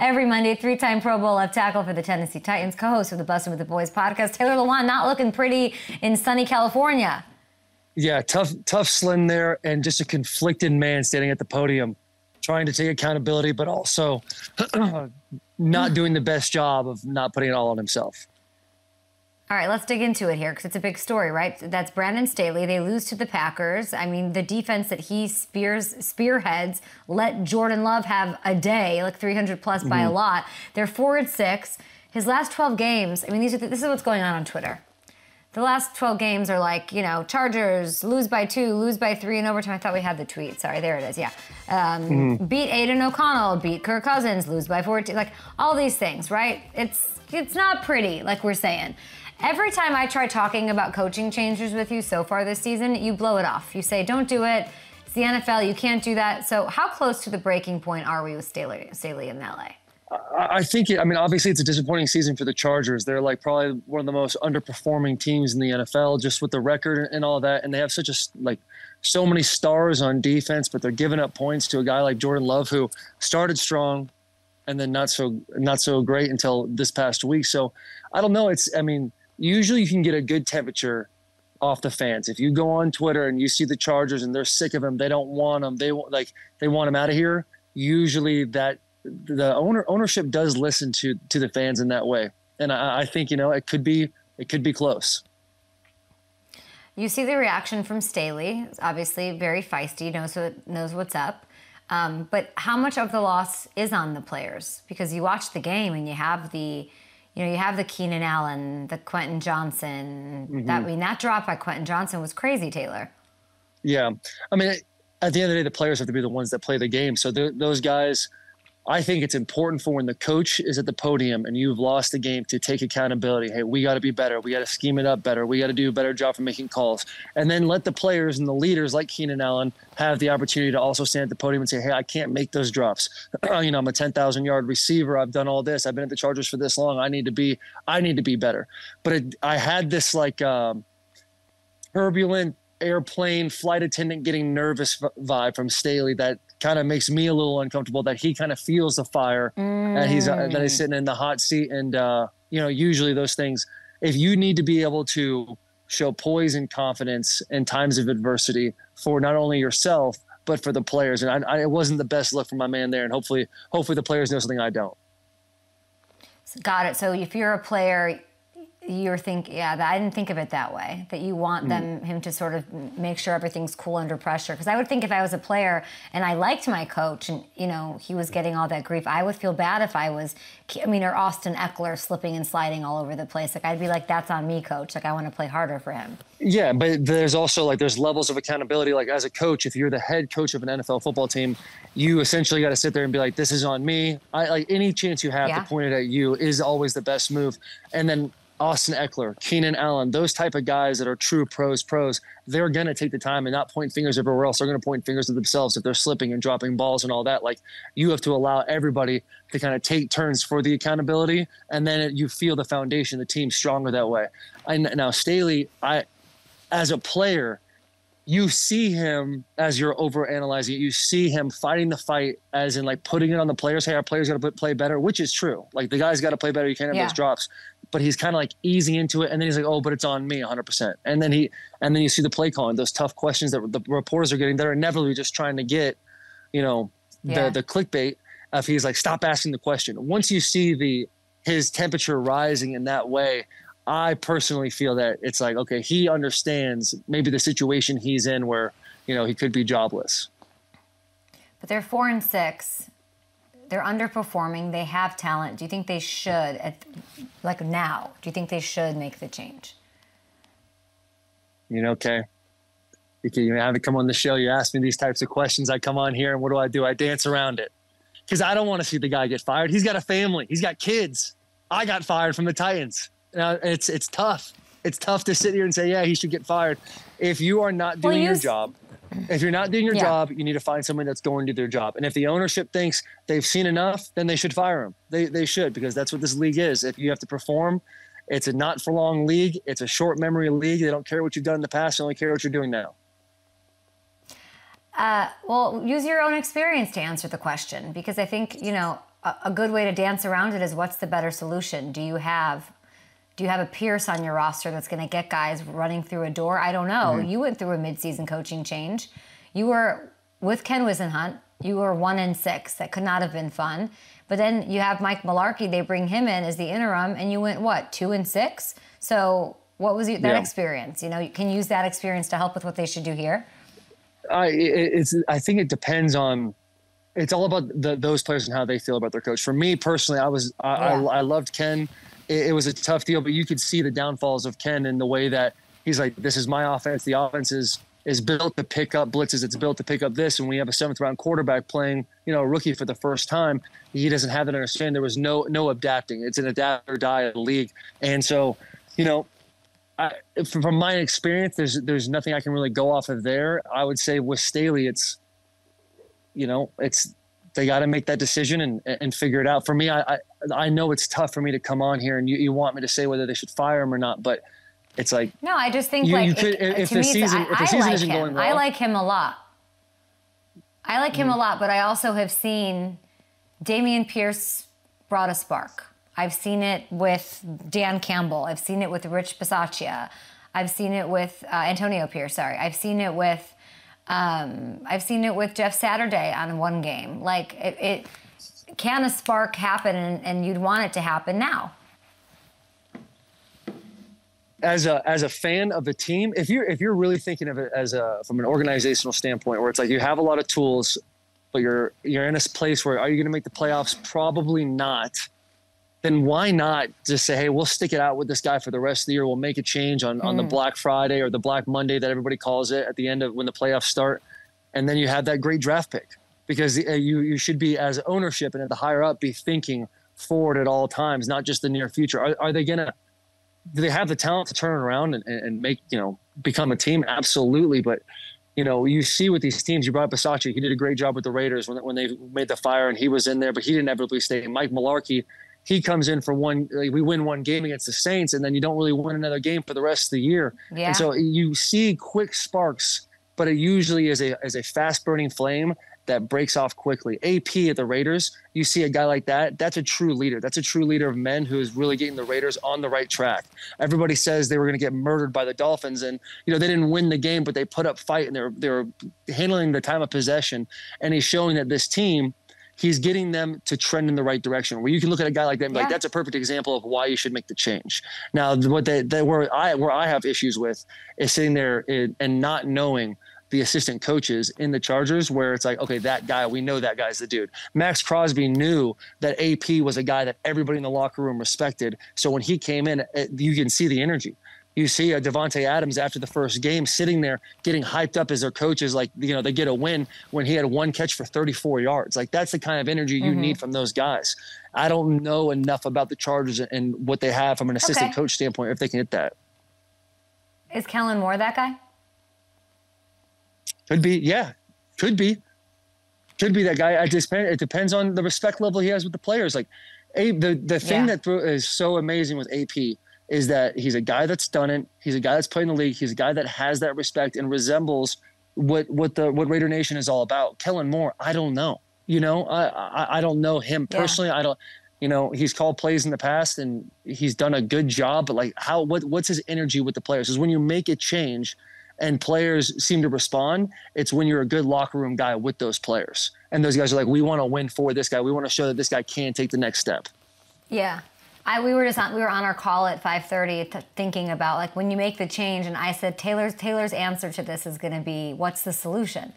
every Monday. Three-time Pro Bowl left tackle for the Tennessee Titans, co-host of the Bustin' with the Boys podcast. Taylor Lewan not looking pretty in sunny California. Yeah, tough slim there, and just a conflicted man standing at the podium, trying to take accountability, but also not doing the best job of not putting it all on himself. All right, let's dig into it here because it's a big story, right? That's Brandon Staley. They lose to the Packers. I mean, the defense that he spearheads let Jordan Love have a day, like 300 plus by a lot. They're 4-6. His last 12 games, I mean, this is what's going on Twitter. The last 12 games are like, you know, Chargers, lose by 2, lose by 3 in overtime. I thought we had the tweet. Sorry, there it is, yeah. Beat Aiden O'Connell, beat Kirk Cousins, lose by 14. Like, all these things, right? It's not pretty, like we're saying. Every time I try talking about coaching changes with you so far this season, you blow it off. You say, don't do it. It's the NFL. You can't do that. So how close to the breaking point are we with Staley in LA? I think, obviously it's a disappointing season for the Chargers. They're like probably one of the most underperforming teams in the NFL, just with the record and all that. And they have so many stars on defense, but they're giving up points to a guy like Jordan Love, who started strong and then not so great until this past week. So I don't know. Usually you can get a good temperature off the fans. If you go on Twitter and you see the Chargers and they're sick of him, they don't want him, they want him out of here. Usually that the ownership does listen to the fans in that way. And I think, it could be close. You see the reaction from Staley. It's obviously very feisty, knows what's up. But how much of the loss is on the players? Because you watch the game and you have the Keenan Allen, the Quentin Johnson. That drop by Quentin Johnson was crazy, Taylor. Yeah. At the end of the day, the players have to be the ones that play the game. So those guys, I think it's important for when the coach is at the podium and you've lost the game to take accountability. Hey, we got to be better. We got to scheme it up better. We got to do a better job for making calls. And then let the players and the leaders like Keenan Allen have the opportunity to also stand at the podium and say, hey, I can't make those drops. I'm a 10,000-yard receiver. I've done all this. I've been at the Chargers for this long. I need to be better. But I had this turbulent airplane flight attendant getting nervous vibe from Staley that kind of makes me a little uncomfortable, that he kind of feels the fire and he's sitting in the hot seat. And, usually those things, if you need to be able to show poise and confidence in times of adversity for not only yourself, but for the players. And it wasn't the best look for my man there. And hopefully the players know something I don't. Got it. So if you're a player, you're thinking, I didn't think of it that way, that you want him to sort of make sure everything's cool under pressure. Because I would think if I was a player and I liked my coach and, he was getting all that grief, I would feel bad if I was, or Austin Eckler slipping and sliding all over the place. Like, I'd be like, that's on me, coach. Like, I want to play harder for him. Yeah, but there's also there's levels of accountability. Like, as a coach, if you're the head coach of an NFL football team, you essentially got to sit there and be like, this is on me. Any chance you have to point it at you is always the best move. And then Austin Eckler, Keenan Allen, those type of guys that are true pros, they're going to take the time and not point fingers everywhere else. They're going to point fingers at themselves if they're slipping and dropping balls and all that. Like, you have to allow everybody to kind of take turns for the accountability, and then you feel the foundation, the team's stronger that way. Now, Staley, as a player, you see him as you're overanalyzing it. You see him fighting the fight as in putting it on the players. Hey, our players got to play better, which is true. Like, the guys got to play better. You can't have those drops. But he's kind of easing into it, and then he's like, "Oh, but it's on me, 100%." And then you see the play calling, those tough questions that the reporters are getting that are inevitably just trying to get, the clickbait. If he's like, "Stop asking the question." Once you see his temperature rising in that way, I personally feel that it's like, okay, he understands maybe the situation he's in where he could be jobless. But they're 4-6. They're underperforming. They have talent. Do you think they should, now, do you think they should make the change? Okay. You have to come on the show. You ask me these types of questions. I come on here, and what do? I dance around it. Because I don't want to see the guy get fired. He's got a family. He's got kids. I got fired from the Titans. It's tough. It's tough to sit here and say, yeah, he should get fired. If you are not doing your job, if you're not doing your job, you need to find someone that's going to do their job. And if the ownership thinks they've seen enough, then they should fire him. They should, because that's what this league is. If you have to perform, it's a not for long league. It's a short memory league. They don't care what you've done in the past. They only care what you're doing now. Well, use your own experience to answer the question, because I think, a good way to dance around it is, what's the better solution? Do you have a Pierce on your roster that's going to get guys running through a door? I don't know. You went through a midseason coaching change. You were with Ken Wisenhunt. You were 1-6. That could not have been fun. But then you have Mike Mularkey. They bring him in as the interim, and you went, what, 2-6? So what was that experience? You know, you can use that experience to help with what they should do here. I think it depends on. It's all about those players and how they feel about their coach. For me personally, I loved Ken. It was a tough deal, but you could see the downfalls of Ken in the way that he's like, this is my offense. The offense is built to pick up blitzes. It's built to pick up this. And we have a 7th-round quarterback playing, you know, a rookie for the first time. He doesn't have that understanding. There was no adapting. It's an adapt or die league. And so, you know, from my experience, there's nothing I can really go off of there. I would say with Staley, it's, you know, they got to make that decision and figure it out. For me, I know it's tough for me to come on here and you want me to say whether they should fire him or not, but it's like, no, I just think if the season isn't going well. I like him a lot. But I also have seen Dameon Pierce brought a spark. I've seen it with Dan Campbell. I've seen it with Rich Bisaccia. I've seen it with Antonio Pierce. Sorry, I've seen it with Jeff Saturday on one game. Like, it can a spark happen, and you'd want it to happen now. As a fan of the team, if you're really thinking of it from an organizational standpoint, where it's like you have a lot of tools, but you're in a place where, are you going to make the playoffs? Probably not. Then why not just say, hey, we'll stick it out with this guy for the rest of the year. We'll make a change on the Black Friday or the Black Monday that everybody calls it at the end of when the playoffs start. And then you have that great draft pick, because you should be, as ownership and at the higher up, be thinking forward at all times, not just the near future. Are they do they have the talent to turn it around and make, you know, become a team? Absolutely. But, you know, you see with these teams, you brought up Bisaccia. He did a great job with the Raiders when they made the fire and he was in there, but he didn't inevitably stay. Mike Mularkey, he comes in for we win one game against the Saints, and then you don't really win another game for the rest of the year. Yeah. And so you see quick sparks, but it usually is a fast burning flame that breaks off quickly. AP at the Raiders, you see a guy like that, that's a true leader. That's a true leader of men who is really getting the Raiders on the right track. Everybody says they were going to get murdered by the Dolphins, and, you know, they didn't win the game, but they put up fight and they were handling the time of possession. And he's showing that this team, he's getting them to trend in the right direction, where you can look at a guy like that and be like, that's a perfect example of why you should make the change. Now, what where I have issues with is sitting there and not knowing the assistant coaches in the Chargers, where it's like, okay, that guy, we know that guy's the dude. Max Crosby knew that AP was a guy that everybody in the locker room respected. So when he came in, you can see the energy. You see Devontae Adams after the first game sitting there getting hyped up as their coaches, like, you know, they get a win when he had one catch for 34 yards. Like, that's the kind of energy you need from those guys. I don't know enough about the Chargers and what they have from an assistant coach standpoint, if they can get that. Is Kellen Moore that guy? Could be, yeah. Could be that guy. It depends on the respect level he has with the players. Like, the thing that is so amazing with AP is that he's a guy that's done it. He's a guy that's played in the league. He's a guy that has that respect and resembles what Raider Nation is all about. Kellen Moore, I don't know. You know, I don't know him personally. I don't. You know, he's called plays in the past and he's done a good job. But like, what's his energy with the players? Is when you make a change and players seem to respond, it's when you're a good locker room guy with those players. And those guys are like, we want to win for this guy. We want to show that this guy can take the next step. Yeah. We were on our call at 5:30 thinking about, like, when you make the change, and I said Taylor's answer to this is going to be, what's the solution?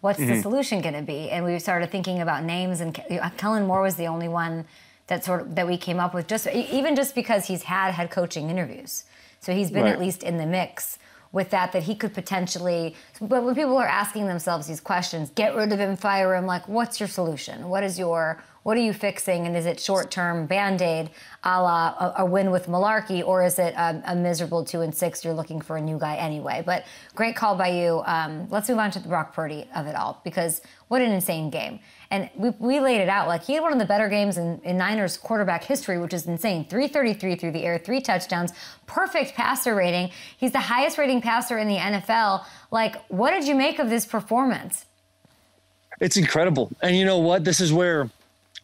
What's the solution going to be? And we started thinking about names, and Kellen Moore was the only one that we came up with, just because he's had head coaching interviews, so he's been at least in the mix with that he could potentially. But when people are asking themselves these questions, get rid of him, fire him, like, what's your solution? What are you fixing? And is it short-term Band-Aid a la a win with Mularkey, or is it a miserable 2-6? You're looking for a new guy anyway. But great call by you. Let's move on to the Brock Purdy of it all, because what an insane game. And we laid it out. Like, he had one of the better games in Niners quarterback history, which is insane. 333 through the air, 3 touchdowns, perfect passer rating. He's the highest rating passer in the NFL. Like, what did you make of this performance? It's incredible. And you know what? This is where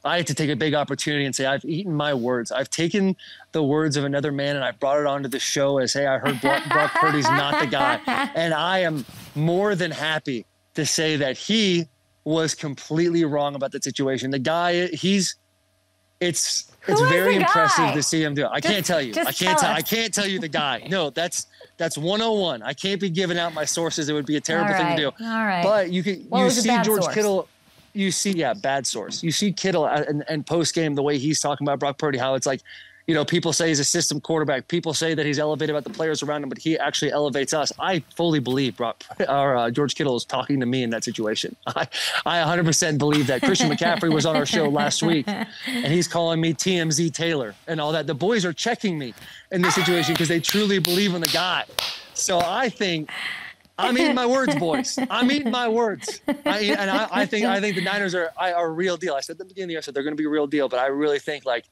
I had to take a big opportunity and say, I've eaten my words. I've taken the words of another man and I brought it onto the show as, hey, I heard Brock Purdy's not the guy. And I am more than happy to say that he was completely wrong about that situation. The guy, it's very impressive to see him do it. I can't tell you. I can't tell you the guy. No, that's 101. I can't be giving out my sources. It would be a terrible thing to do. All right. But you see George Kittle. You see, bad source. You see Kittle and post game, the way he's talking about Brock Purdy, how it's like, people say he's a system quarterback. People say that he's elevated about the players around him, but he actually elevates us. I fully believe George Kittle is talking to me in that situation. I 100% believe that. Christian McCaffrey was on our show last week, and he's calling me TMZ Taylor and all that. The boys are checking me in this situation because they truly believe in the guy. So I think I'm eating my words, boys. I'm eating my words. I think the Niners are a real deal. I said at the beginning of the year, I said they're going to be a real deal, but I really think like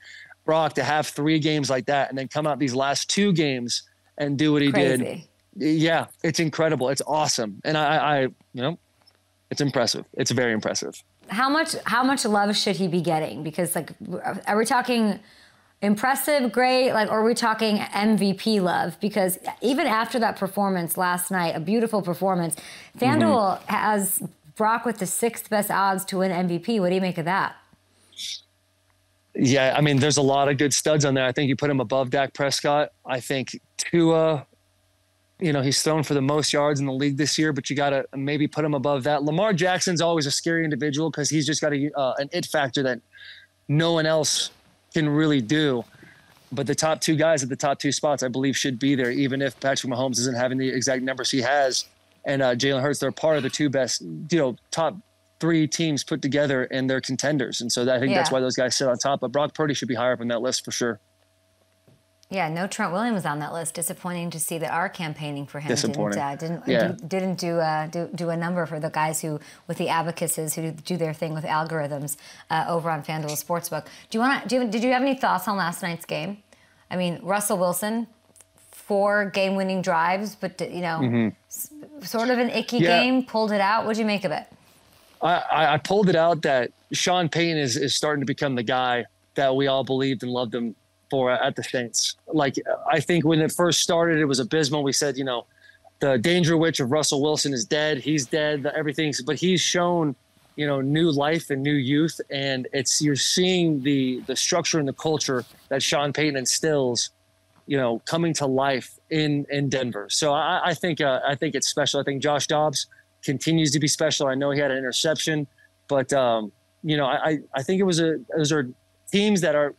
Brock to have 3 games like that and then come out these last 2 games and do what he did. Yeah, it's incredible. It's awesome. And I it's impressive. It's very impressive. How much love should he be getting? Because like, are we talking impressive, great, like, or are we talking MVP love? Because even after that performance last night, a beautiful performance, FanDuel has Brock with the 6th best odds to win MVP. What do you make of that? Yeah, I mean, there's a lot of good studs on there. I think you put him above Dak Prescott. I think Tua, he's thrown for the most yards in the league this year, but you got to maybe put him above that. Lamar Jackson's always a scary individual because he's just got an it factor that no one else can really do. But the top 2 guys at the top 2 spots, I believe, should be there, even if Patrick Mahomes isn't having the exact numbers he has. And Jalen Hurts, they're part of the 2 best, top 3 teams put together, and they're contenders. And so I think that's why those guys sit on top. But Brock Purdy should be higher up on that list for sure. Yeah, no Trent Williams on that list. Disappointing to see that our campaigning for him didn't do a number for the guys who, with the abacuses, who do their thing with algorithms over on FanDuel Sportsbook. Did you have any thoughts on last night's game? I mean, Russell Wilson, 4 game-winning drives, but sort of an icky game. Pulled it out. What'd you make of it? I pulled it out that Sean Payton is starting to become the guy that we all believed and loved him for at the Saints. Like, I think when it first started, it was abysmal. We said, the danger witch of Russell Wilson is dead. He's dead. Everything's, but he's shown, new life and new youth. And you're seeing the structure and the culture that Sean Payton instills, coming to life in Denver. So I think it's special. I think Josh Dobbs continues to be special. I know he had an interception, but I think those are teams that are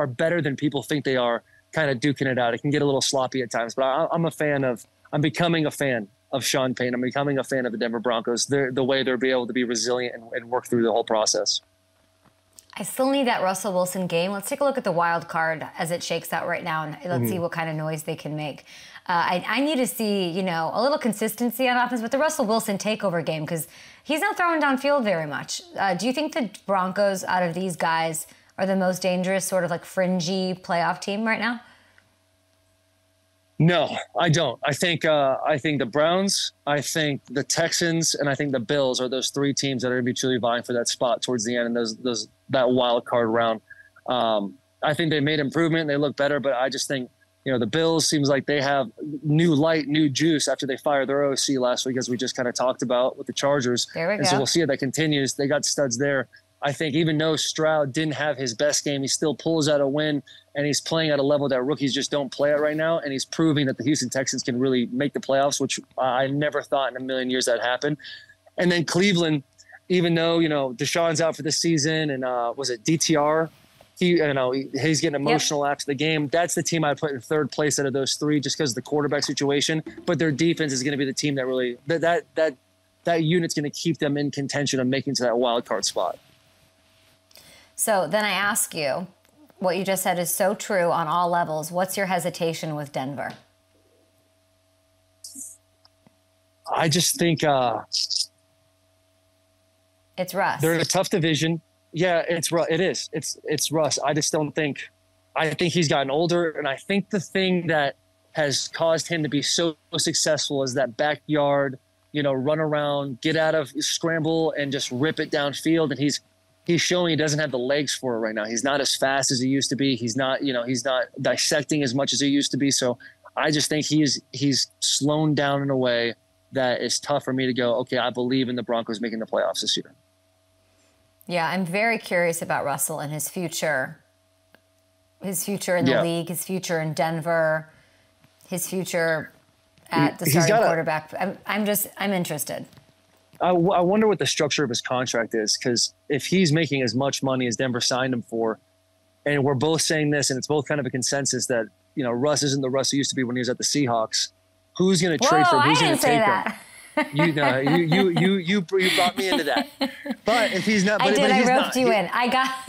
better than people think they are, kind of duking it out. It can get a little sloppy at times, but I'm becoming a fan of Sean Payton. I'm becoming a fan of the Denver Broncos. The way they're able to be resilient and work through the whole process. I still need that Russell Wilson game. Let's take a look at the wild card as it shakes out right now, and let's see what kind of noise they can make. I need to see, a little consistency on offense with the Russell Wilson takeover game because he's not throwing downfield very much. Do you think the Broncos, out of these guys, are the most dangerous sort of like fringy playoff team right now? No, I don't. I think the Browns, I think the Texans, and I think the Bills are those 3 teams that are going to be truly vying for that spot towards the end and that wild card round. I think they made improvement. They look better, but I just think, the Bills seems like they have new light, new juice after they fired their OC last week, as we just kind of talked about with the Chargers. There we go. So we'll see if that continues. They got studs there. I think even though Stroud didn't have his best game, he still pulls out a win, and he's playing at a level that rookies just don't play at right now, and he's proving that the Houston Texans can really make the playoffs, which I never thought in a million years that happened. And then Cleveland, even though, Deshaun's out for the season, and was it DTR? He's getting emotional after the game. That's the team I put in 3rd place out of those 3 just because of the quarterback situation. But their defense is going to be the team that really that unit's going to keep them in contention of making to that wild card spot. So then I ask you, what you just said is so true on all levels. What's your hesitation with Denver? I just think it's Russ. They're in a tough division. Yeah, it is. It's Russ. I just don't think. I think he's gotten older, and I think the thing that has caused him to be so successful is that backyard, run around, get out of scramble, and just rip it downfield. And he's showing he doesn't have the legs for it right now. He's not as fast as he used to be. He's not, he's not dissecting as much as he used to be. So I just think he's slowed down in a way that is tough for me to go, okay, I believe in the Broncos making the playoffs this year. Yeah, I'm very curious about Russell and his future. His future in the league, his future in Denver, his future at the starting quarterback. I'm interested. I wonder what the structure of his contract is, because if he's making as much money as Denver signed him for, and we're both saying this, and it's both kind of a consensus that, Russ isn't the Russ he used to be when he was at the Seahawks. Who's going to trade for him? Who's going to take him? You brought me into that. But if he's not, I roped you in.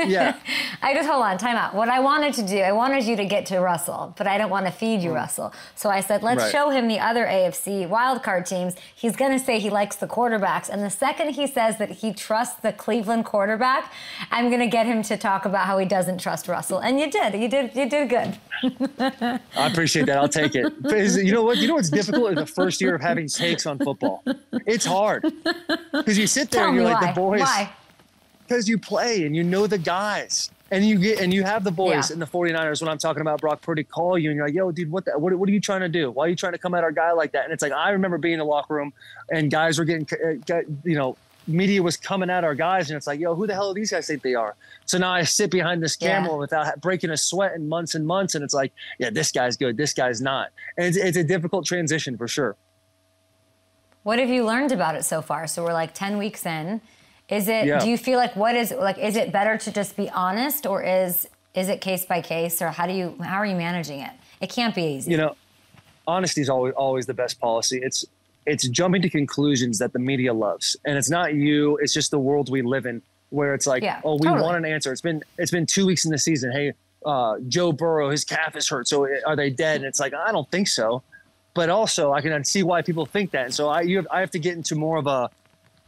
Yeah. I just, hold on, time out. What I wanted to do, I wanted you to get to Russell, but I don't want to feed you Russell. So I said, let's show him the other AFC wildcard teams. He's going to say he likes the quarterbacks. And the second he says that he trusts the Cleveland quarterback, I'm going to get him to talk about how he doesn't trust Russell. And you did. You did good. I appreciate that. I'll take it. You know what? You know what's difficult in the first year of having takes on football? It's hard because you sit there and you're like, the boys. Why? Because you play and you know the guys, and you have the boys in the 49ers. When I'm talking about Brock Purdy, call you and you're like, yo, dude, what are you trying to do? Why are you trying to come at our guy like that? And it's like, I remember being in the locker room and guys were getting, media was coming at our guys, and it's like, yo, who the hell do these guys think they are? So now I sit behind this camera without breaking a sweat in months and months, and it's like, yeah, this guy's good, this guy's not. And it's a difficult transition for sure. What have you learned about it so far? So we're like 10 weeks in. Is it, do you feel like is it better to just be honest, or is it case by case, or how are you managing it? It can't be easy. Honesty is always the best policy. It's jumping to conclusions that the media loves. And it's not you, it's just the world we live in, where it's like, we want an answer. It's been 2 weeks in the season. Hey, Joe Burrow, his calf is hurt. So are they dead? And it's like, I don't think so. But also I can see why people think that. And so I have to get into more of a,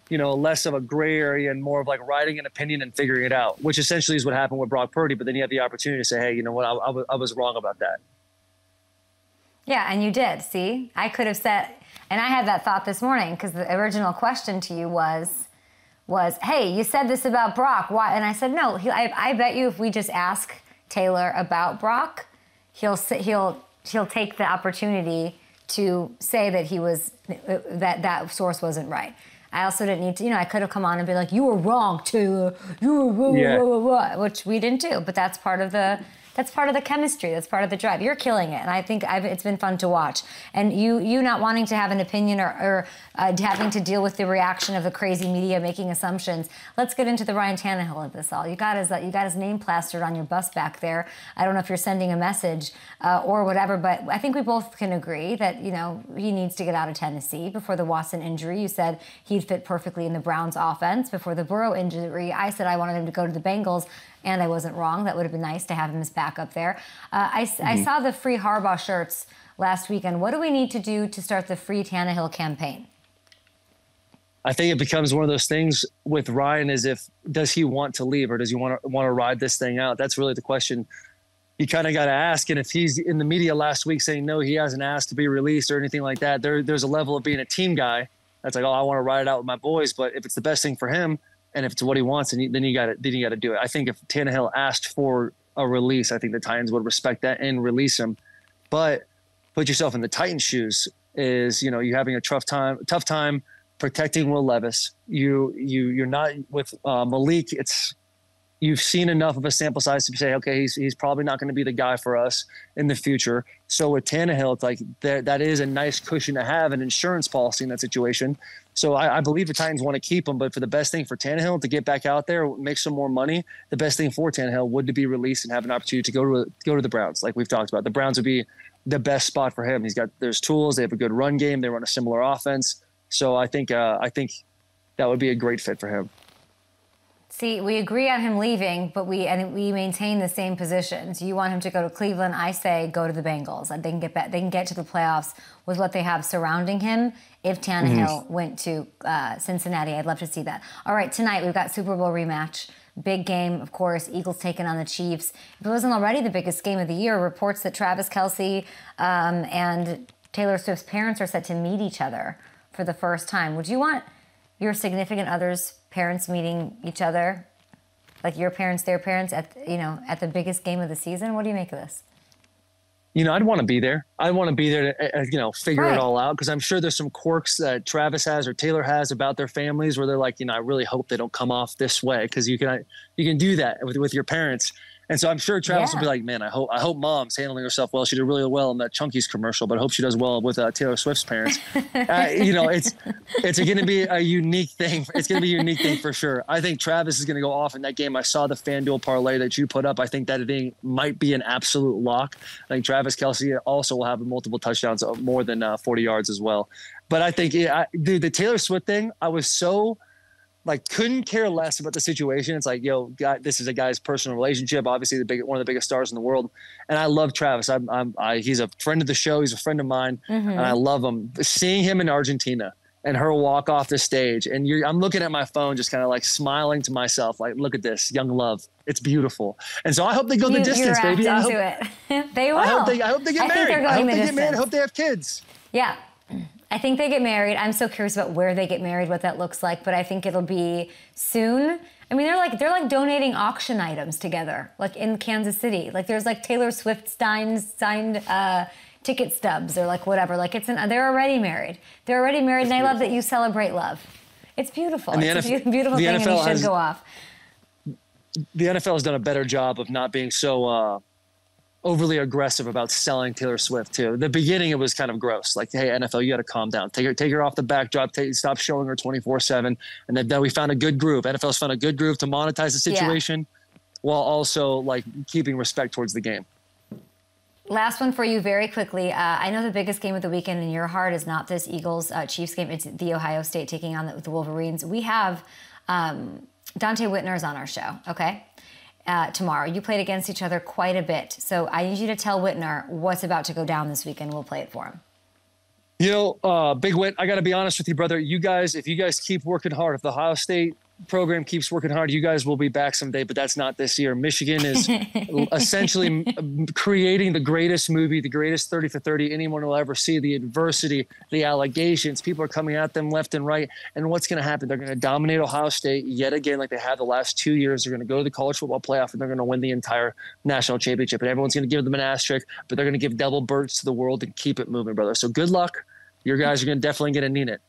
less of a gray area and more of like writing an opinion and figuring it out, which essentially is what happened with Brock Purdy. But then you have the opportunity to say, hey, you know what, I was wrong about that. Yeah, and you did. See, I could have said, and I had that thought this morning because the original question to you was, hey, you said this about Brock. Why? And I said, no, I bet you if we just ask Taylor about Brock, he'll take the opportunity to say that he was, that source wasn't right. I also didn't need to, I could have come on and be like, you were wrong, Taylor. You were which we didn't do. But that's part of the chemistry. That's part of the drive. You're killing it, and I think it's been fun to watch. And you not wanting to have an opinion or having to deal with the reaction of the crazy media making assumptions. Let's get into the Ryan Tannehill of this all. You got his name plastered on your bus back there. I don't know if you're sending a message or whatever, but I think we both can agree that he needs to get out of Tennessee. Before the Watson injury, you said he'd fit perfectly in the Browns offense. Before the Burrow injury, I said I wanted him to go to the Bengals. And I wasn't wrong. That would have been nice to have him as backup there. I saw the free Harbaugh shirts last weekend. What do we need to do to start the free Tannehill campaign? I think it becomes one of those things with Ryan is does he want to leave or does he want to ride this thing out? That's really the question you kind of got to ask. And if he's in the media last week saying, no, he hasn't asked to be released or anything like that, there's a level of being a team guy. That's like, oh, I want to ride it out with my boys. But if it's the best thing for him, and if it's what he wants, then you got to do it. I think if Tannehill asked for a release, I think the Titans would respect that and release him. But put yourself in the Titans' shoes. Is you having a tough time protecting Will Levis. You're not with Malik. You've seen enough of a sample size to say, okay, he's probably not going to be the guy for us in the future. So with Tannehill, it's like that is a nice cushion to have, an insurance policy in that situation. So I believe the Titans want to keep him, but for the best thing for Tannehill to get back out there, make some more money, the best thing for Tannehill would to be released and have an opportunity to go to the Browns, like we've talked about. The Browns would be the best spot for him. There's tools, they have a good run game, they run a similar offense. So I think that would be a great fit for him. See, we agree on him leaving, but we maintain the same positions. You want him to go to Cleveland. I say go to the Bengals. They can get back. They can get to the playoffs with what they have surrounding him. If Tannehill went to Cincinnati, I'd love to see that. All right, tonight we've got Super Bowl rematch. Big game, of course. Eagles taking on the Chiefs. If it wasn't already the biggest game of the year, reports that Travis Kelce and Taylor Swift's parents are set to meet each other for the first time. Would you want your significant other's parents meeting each other Like your parents, their parents at the biggest game of the season. What do you make of this? I'd want to be there. I want to be there to, figure Right. it all out. Cause I'm sure there's some quirks that Travis has or Taylor has about their families where they're like, I really hope they don't come off this way. Cause you can do that with your parents. And so I'm sure Travis will be like, man, I hope mom's handling herself well. She did really well in that Chunky's commercial, but I hope she does well with Taylor Swift's parents. It's going to be a unique thing. It's going to be a unique thing for sure. I think Travis is going to go off in that game. I saw the FanDuel parlay that you put up. I think that thing might be an absolute lock. I think Travis Kelce also will have multiple touchdowns of more than 40 yards as well. But I think, dude, the Taylor Swift thing, I was so couldn't care less about the situation. It's like, God, this is a guy's personal relationship. Obviously, one of the biggest stars in the world, and I love Travis. He's a friend of the show. He's a friend of mine, and I love him. Seeing him in Argentina and her walk off the stage, and I'm looking at my phone, just kind of smiling to myself, look at this young love. It's beautiful, and so I hope they go the distance, baby. I hope it. They will. I hope they get married. I hope they get married. I hope they have kids. Yeah. I think they get married. I'm so curious about where they get married, what that looks like, but I think it'll be soon. I mean, they're donating auction items together, in Kansas City. There's Taylor Swift signed ticket stubs or whatever. They're already married. They're already married, and I love that you celebrate love. It's beautiful. It's a beautiful thing, and you should go off. The NFL has done a better job of not being so overly aggressive about selling Taylor Swift too. The beginning, it was kind of gross. Hey, NFL, you got to calm down. Take her off the backdrop. Stop showing her 24/7. And then we found a good groove. NFL's found a good groove to monetize the situation while also keeping respect towards the game. Last one for you very quickly. I know the biggest game of the weekend in your heart is not this Eagles-Chiefs game. It's the Ohio State taking on the Wolverines. We have Dante Whitner's on our show, okay? Tomorrow. You played against each other quite a bit. So I need you to tell Whitner what's about to go down this weekend. We'll play it for him. Big Whit, I got to be honest with you, brother. If you guys keep working hard, if the Ohio State program keeps working hard, you guys will be back someday, but that's not this year. Michigan is essentially creating the greatest movie, the greatest 30 for 30 anyone will ever see. The adversity, the allegations, people are coming at them left and right. And what's going to happen? They're going to dominate Ohio State yet again, like they have the last 2 years. They're going to go to the college football playoff, and they're going to win the entire national championship. And everyone's going to give them an asterisk, but they're going to give double birds to the world and keep it moving, brother. So good luck. Your guys are definitely going to need it.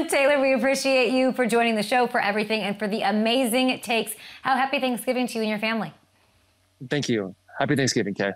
Taylor, we appreciate you for joining the show, for everything, and for the amazing takes. Happy Thanksgiving to you and your family. Thank you. Happy Thanksgiving, Kay.